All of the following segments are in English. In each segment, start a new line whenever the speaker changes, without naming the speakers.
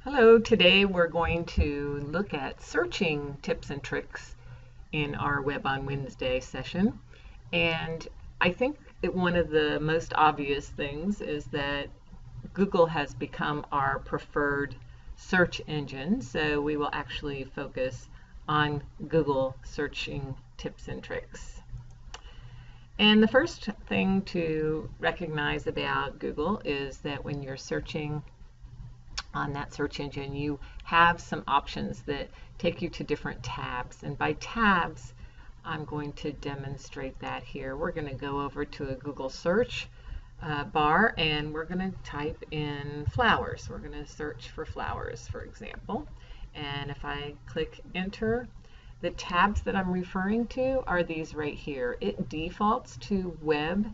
Hello, today we're going to look at searching tips and tricks in our Web on Wednesday session. And I think that one of the most obvious things is that Google has become our preferred search engine. So we will actually focus on Google searching tips and tricks. And the first thing to recognize about Google is that when you're searching on that search engine, you have some options that take you to different tabs. And by tabs, I'm going to demonstrate that here. We're going to go over to a Google search bar and we're going to type in flowers. We're going to search for flowers, for example. And if I click enter, the tabs that I'm referring to are these right here. It defaults to web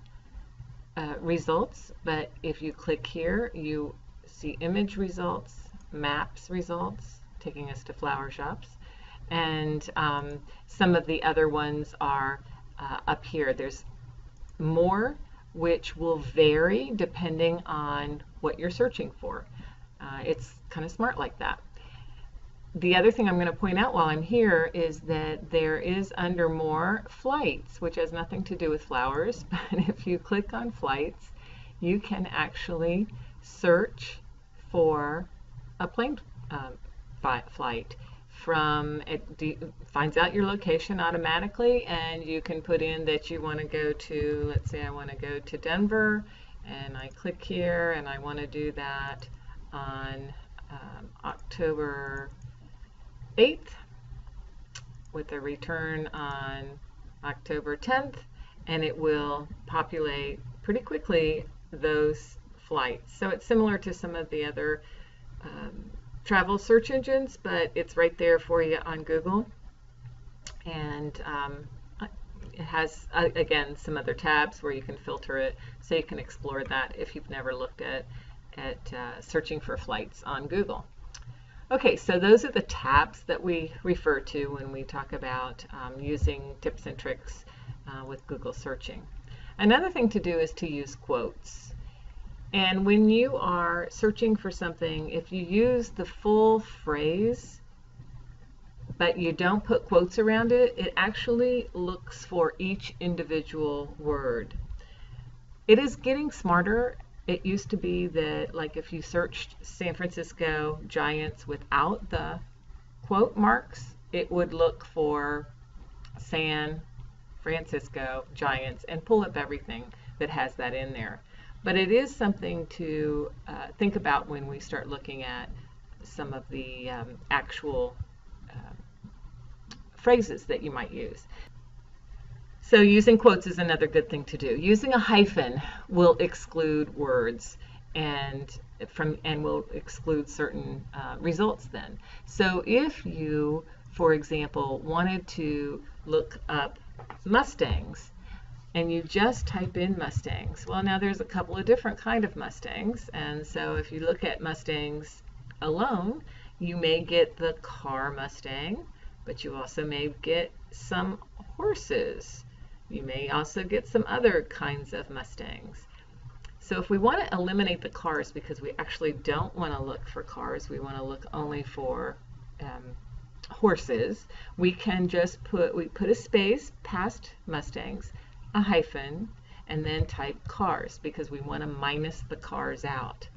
results, but if you click here, you see image results, maps results, taking us to flower shops, and some of the other ones are up here. There's more, which will vary depending on what you're searching for. It's kind of smart like that. The other thing I'm going to point out while I'm here is that there is under more flights, which has nothing to do with flowers, but if you click on flights, you can actually search for a plane flight. It finds out your location automatically, and you can put in that you want to go to, let's say I want to go to Denver, and I click here and I want to do that on October 8th with a return on October 10th, and it will populate pretty quickly those flights. So it's similar to some of the other travel search engines, but it's right there for you on Google. And it has, again, some other tabs where you can filter it, so you can explore that if you've never looked at searching for flights on Google. Okay, so those are the tabs that we refer to when we talk about using tips and tricks with Google searching. Another thing to do is to use quotes. And when you are searching for something, if you use the full phrase, but you don't put quotes around it, it actually looks for each individual word. It is getting smarter. It used to be that, like, if you searched San Francisco Giants without the quote marks, it would look for San Francisco Giants and pull up everything that has that in there. But it is something to think about when we start looking at some of the actual phrases that you might use. So using quotes is another good thing to do. Using a hyphen will exclude words and will exclude certain results then. So if you, for example, wanted to look up Mustangs, and you just type in Mustangs. Well, now there's a couple of different kind of Mustangs, and so if you look at Mustangs alone, you may get the car Mustang, but you also may get some horses. You may also get some other kinds of Mustangs. So if we want to eliminate the cars because we actually don't want to look for cars, we want to look only for horses, we can just put a space past Mustangs, a hyphen, and then type cars because we want to minus the cars out.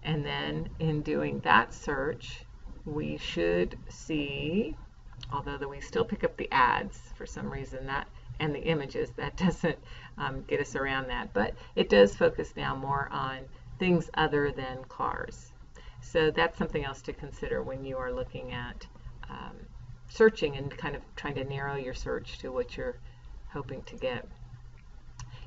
And then in doing that search, we should see, although we still pick up the ads for some reason, that and the images, that doesn't get us around that, but it does focus now more on things other than cars. So that's something else to consider when you are looking at searching and kind of trying to narrow your search to what you're hoping to get.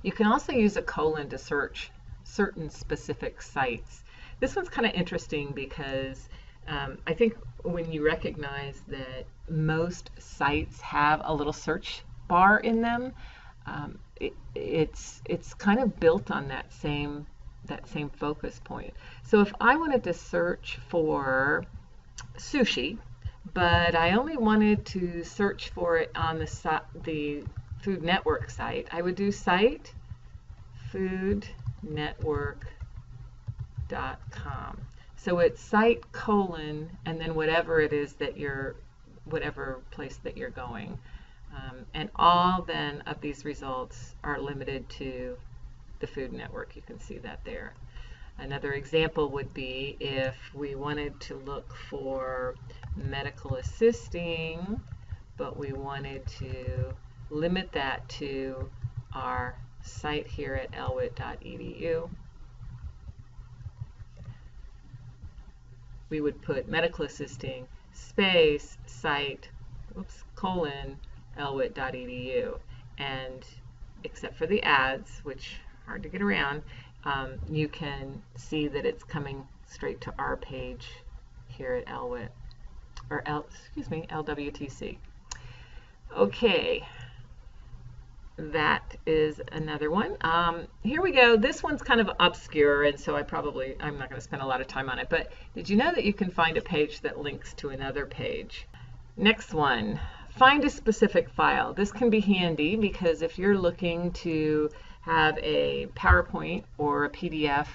You can also use a colon to search certain specific sites. This one's kind of interesting because I think when you recognize that most sites have a little search bar in them, it's kind of built on that same focus point. So if I wanted to search for sushi, but I only wanted to search for it on the Food Network site, I would do site foodnetwork.com. So it's site colon and then whatever it is that whatever place that you're going. And all then of these results are limited to the Food Network. You can see that there. Another example would be if we wanted to look for medical assisting, but we wanted to limit that to our site here at lwit.edu. We would put medical assisting space site colon lwit.edu, and except for the ads, which are hard to get around, you can see that it's coming straight to our page here at LWIT, or LWTC. Okay, that is another one. Here we go. This one's kind of obscure, and so I'm not going to spend a lot of time on it, but did you know that you can find a page that links to another page? Next one, find a specific file. This can be handy because if you're looking to have a PowerPoint or a PDF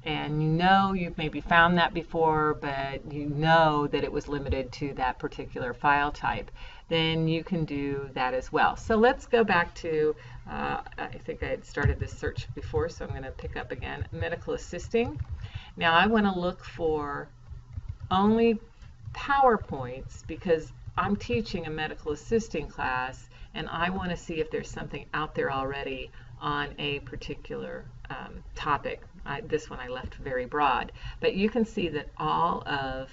and you know you've maybe found that before, but you know that it was limited to that particular file type, then you can do that as well. So let's go back to, I think I had started this search before, so I'm going to pick up again, medical assisting. Now I want to look for only PowerPoints because I'm teaching a medical assisting class and I want to see if there's something out there already on a particular topic. This one I left very broad, but you can see that all of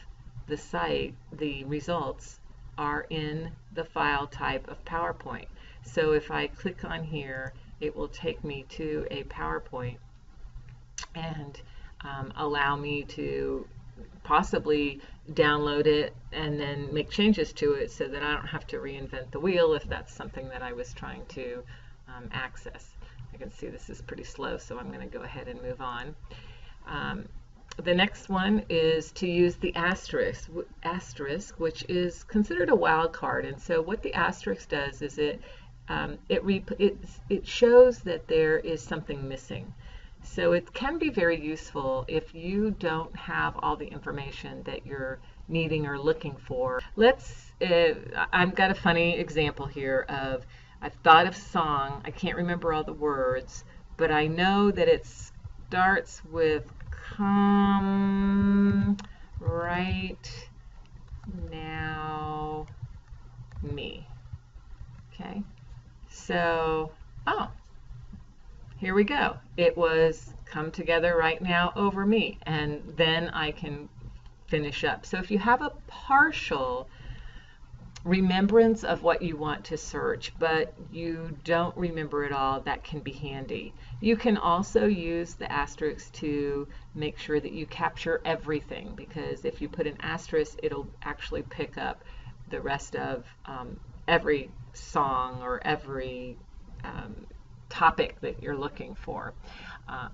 the site, the results are in the file type of PowerPoint. So if I click on here, it will take me to a PowerPoint and allow me to possibly download it and then make changes to it so that I don't have to reinvent the wheel if that's something that I was trying to access. I can see this is pretty slow, so I'm going to go ahead and move on. The next one is to use the asterisk, which is considered a wild card. And so what the asterisk does is it shows that there is something missing. So it can be very useful if you don't have all the information that you're needing or looking for. I've got a funny example here of, I've thought of a song, I can't remember all the words, but I know that it starts with "Come Right Now Me." Okay, so, here we go. It was "Come Together Right Now Over Me," and then I can finish up. So if you have a partial remembrance of what you want to search, but you don't remember it all, that can be handy. You can also use the asterisk to make sure that you capture everything, because if you put an asterisk, it'll actually pick up the rest of every song or every topic that you're looking for.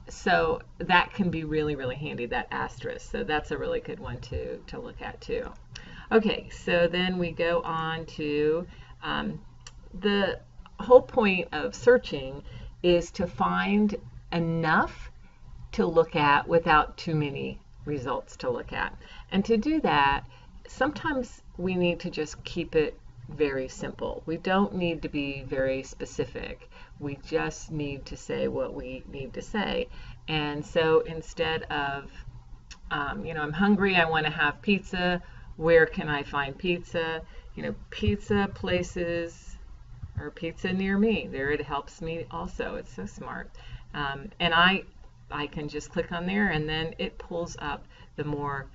So that can be really, really handy, that asterisk. So that's a really good one to look at too. Okay, so then we go on to the whole point of searching is to find enough to look at without too many results to look at. And to do that, sometimes we need to just keep it very simple. We don't need to be very specific. We just need to say what we need to say. And so instead of, I'm hungry, I want to have pizza, where can I find pizza? Pizza places or pizza near me. There, it helps me also. It's so smart. And I can just click on there and then it pulls up the more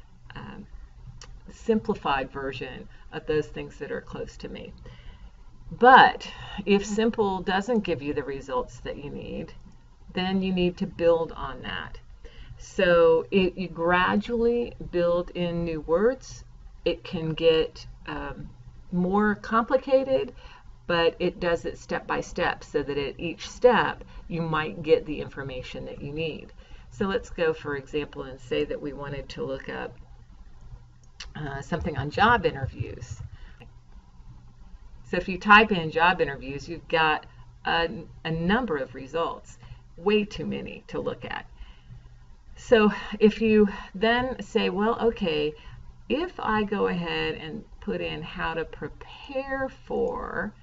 simplified version of those things that are close to me. But if simple doesn't give you the results that you need, then you need to build on that. So you gradually build in new words. It can get more complicated, but it does it step by step so that at each step you might get the information that you need. So let's go, for example, and say that we wanted to look up something on job interviews. So if you type in job interviews, you've got a number of results, way too many to look at. So if you then say, well, okay, if I go ahead and put in how to prepare for,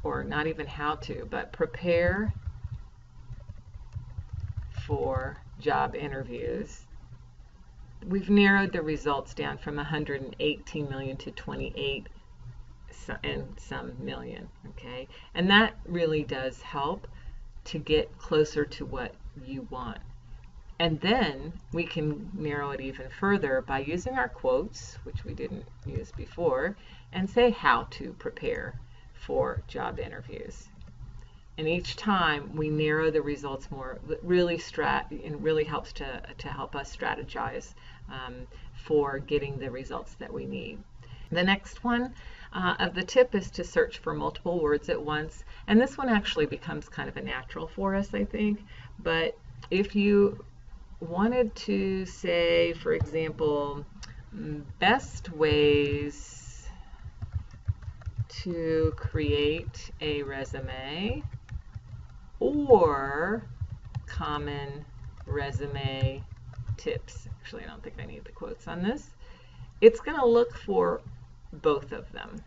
or not even how to, but prepare for job interviews, we've narrowed the results down from 118 million to 28 and some million, okay? And that really does help to get closer to what you want. And then we can narrow it even further by using our quotes, which we didn't use before, and say how to prepare for job interviews. And each time we narrow the results more, really helps to help us strategize for getting the results that we need. The next one of the tip is to search for multiple words at once. And this one actually becomes kind of a natural for us, I think. But if you wanted to say, for example, best ways to create a resume, or common resume tips. Actually, I don't think I need the quotes on this. It's going to look for both of them.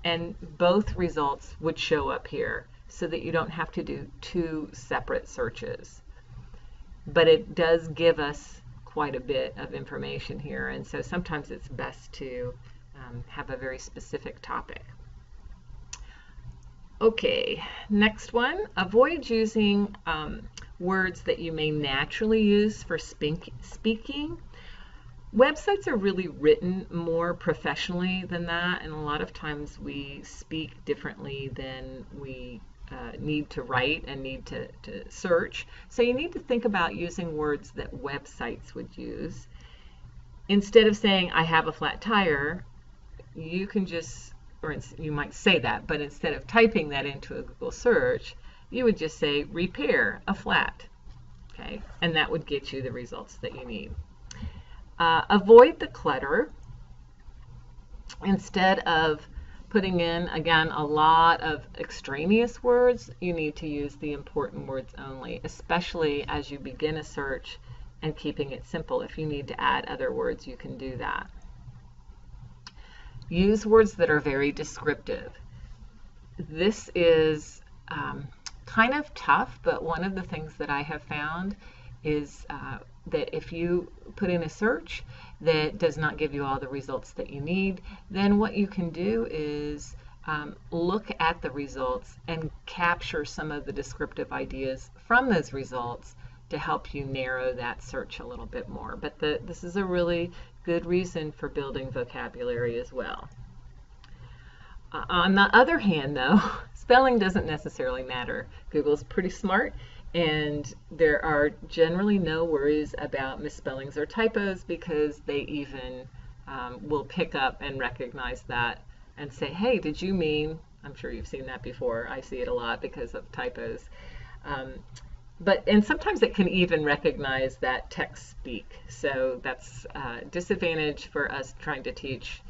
And both results would show up here so that you don't have to do two separate searches. But it does give us quite a bit of information here. And so sometimes it's best to have a very specific topic. Okay, next one, avoid using words that you may naturally use for speaking. Websites are really written more professionally than that, and a lot of times we speak differently than we need to write and need to search. So you need to think about using words that websites would use. Instead of saying, I have a flat tire, you can just, or you might say that, but instead of typing that into a Google search, you would just say repair a flat, okay? And that would get you the results that you need. Avoid the clutter. Instead of putting in, again, a lot of extraneous words, you need to use the important words only, especially as you begin a search and keeping it simple. If you need to add other words, you can do that. Use words that are very descriptive. This is kind of tough, but one of the things that I have found is that if you put in a search that does not give you all the results that you need, then what you can do is look at the results and capture some of the descriptive ideas from those results to help you narrow that search a little bit more. But this is a really good reason for building vocabulary as well. On the other hand, though, spelling doesn't necessarily matter. Google's pretty smart, and there are generally no worries about misspellings or typos because they even will pick up and recognize that and say, hey, did you mean, I'm sure you've seen that before. I see it a lot because of typos. And sometimes it can even recognize that text speak. So that's a disadvantage for us trying to teach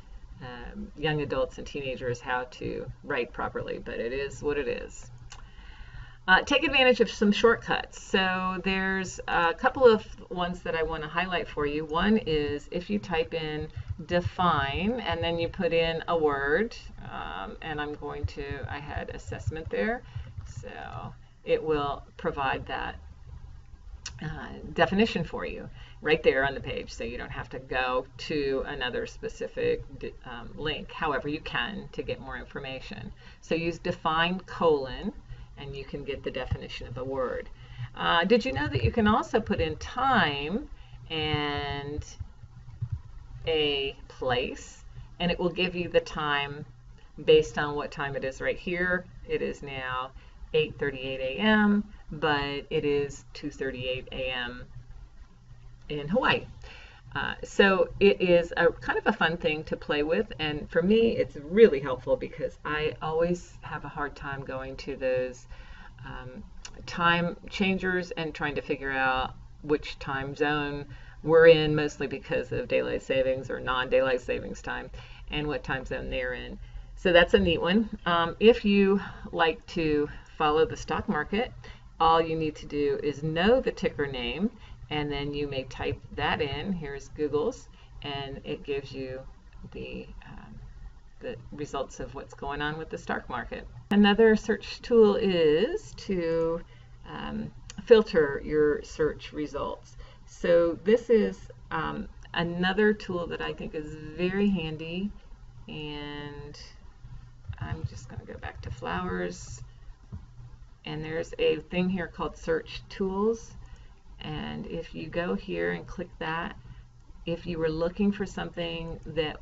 young adults and teenagers how to write properly, but it is what it is. Take advantage of some shortcuts. So there's a couple of ones that I want to highlight for you. One is if you type in define and then you put in a word, and I had assessment there, so it will provide that definition for you right there on the page, so you don't have to go to another specific link. However, you can to get more information. So use define : and you can get the definition of a word. Did you know that you can also put in time and a place, and it will give you the time based on what time it is right here. It is now 8:38 a.m., but it is 2:38 a.m. in Hawaii. So it is a kind of a fun thing to play with, and for me it's really helpful because I always have a hard time going to those time changers and trying to figure out which time zone we're in, mostly because of daylight savings or non-daylight savings time, and what time zone they're in. So that's a neat one. If you like to follow the stock market, all you need to do is know the ticker name, and then you may type that in. Here's Google's, and it gives you the results of what's going on with the stock market. Another search tool is to filter your search results. So this is another tool that I think is very handy, and I'm just going to go back to flowers, and there's a thing here called search tools, and if you go here and click that, if you were looking for something that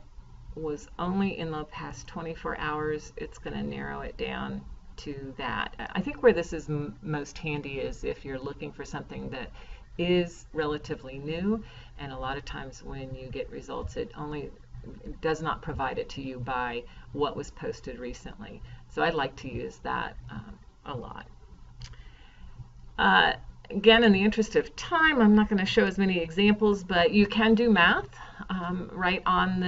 was only in the past 24 hours, it's going to narrow it down to that. I think where this is most handy is if you're looking for something that is relatively new, and a lot of times when you get results, it does not provide it to you by what was posted recently. So I'd like to use that a lot. Again, in the interest of time, I'm not going to show as many examples, but you can do math right on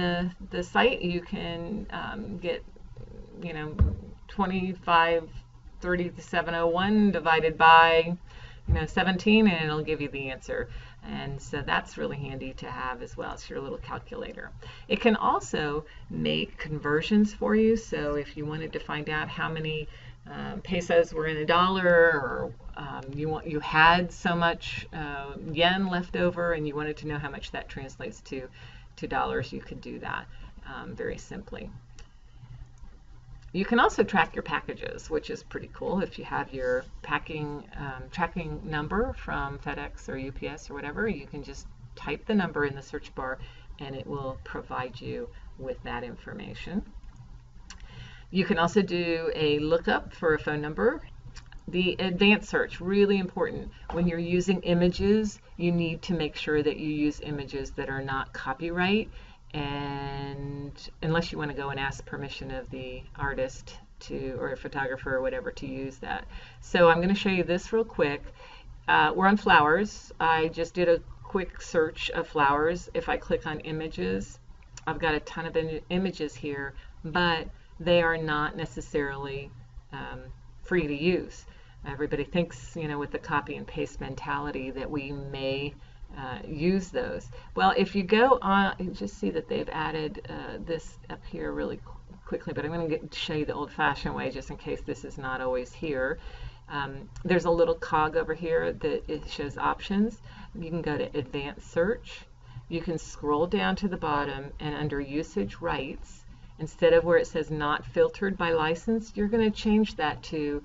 the site. You can get, 2530 to 701 divided by 17, and it'll give you the answer. And so that's really handy to have as well. It's your little calculator. It can also make conversions for you. So if you wanted to find out how many pesos were in a dollar, or you had so much yen left over and you wanted to know how much that translates to dollars, you could do that very simply. You can also track your packages, which is pretty cool. If you have your tracking number from FedEx or UPS or whatever, you can just type the number in the search bar and it will provide you with that information. You can also do a lookup for a phone number. The advanced search, really important. When you're using images, you need to make sure that you use images that are not copyright, and unless you want to go and ask permission of the artist or a photographer or whatever to use that. So I'm going to show you this real quick. We're on flowers. I just did a quick search of flowers. If I click on images, I've got a ton of images here, but they are not necessarily free to use. Everybody thinks, with the copy and paste mentality that we may use those. Well, if you go on, you just see that they've added this up here really quickly, but I'm going to show you the old-fashioned way just in case this is not always here. There's a little cog over here that it shows options. You can go to advanced search. You can scroll down to the bottom, and under usage rights, instead of where it says not filtered by license, you're going to change that to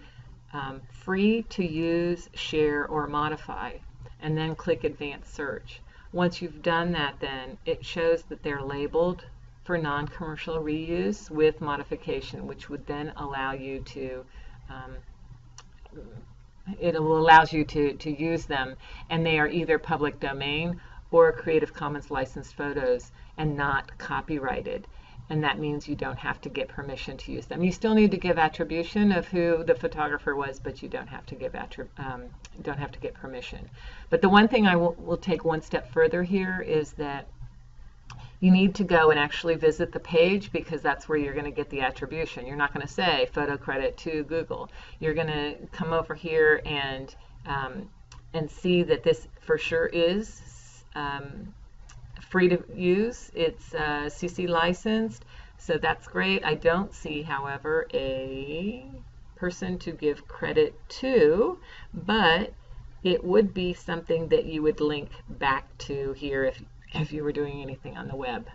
free to use, share, or modify, and then click advanced search. Once you've done that, then it shows that they're labeled for non-commercial reuse with modification, which would then allow you to allows you to use them, and they are either public domain or Creative Commons licensed photos and not copyrighted. And that means you don't have to get permission to use them. You still need to give attribution of who the photographer was, but you don't have to give get permission. But the one thing I will take one step further here is that you need to go and actually visit the page, because that's where you're going to get the attribution. You're not going to say photo credit to Google. You're going to come over here and see that this for sure is free to use. It's CC licensed, so that's great. I don't see, however, a person to give credit to, but it would be something that you would link back to here if you were doing anything on the web.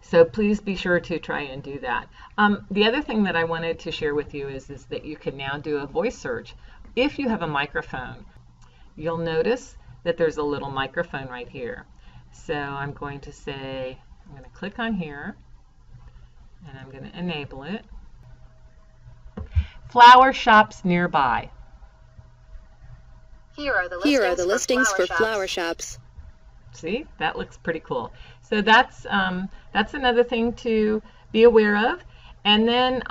So please be sure to try and do that. The other thing that I wanted to share with you is that you can now do a voice search. If you have a microphone, you'll notice that there's a little microphone right here. So I'm going to click on here, and I'm going to enable it. Flower shops nearby.
Here are the listings for flower shops.
See, that looks pretty cool. So that's another thing to be aware of. And then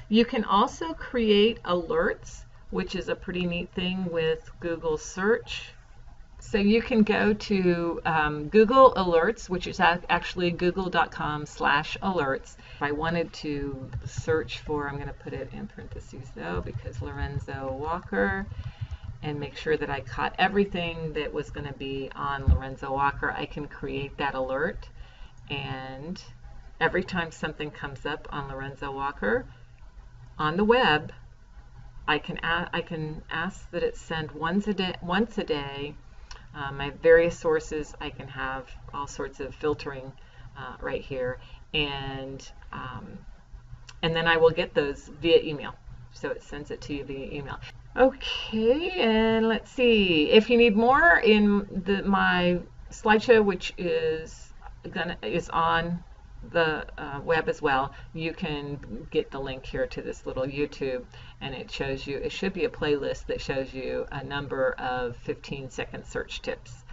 you can also create alerts, which is a pretty neat thing with Google search. So you can go to Google Alerts, which is actually google.com/alerts. If I wanted to search for, I'm going to put it in parentheses though, because Lorenzo Walker, and make sure that I caught everything that was going to be on Lorenzo Walker, I can create that alert. And every time something comes up on Lorenzo Walker on the web, I can ask that it send once a day. My various sources, I can have all sorts of filtering right here, and then I will get those via email. So it sends it to you via email. Okay, and let's see. If you need more in my slideshow, which is on the web as well, you can get the link here to this little YouTube, and it shows you, it should be a playlist that shows you a number of 15-second search tips.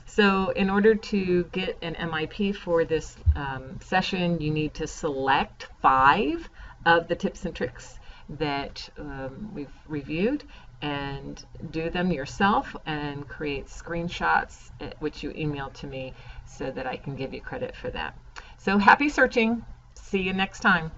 So in order to get an MIP for this session, you need to select 5 of the tips and tricks that we've reviewed and do them yourself and create screenshots, which you email to me so that I can give you credit for that. So happy searching. See you next time.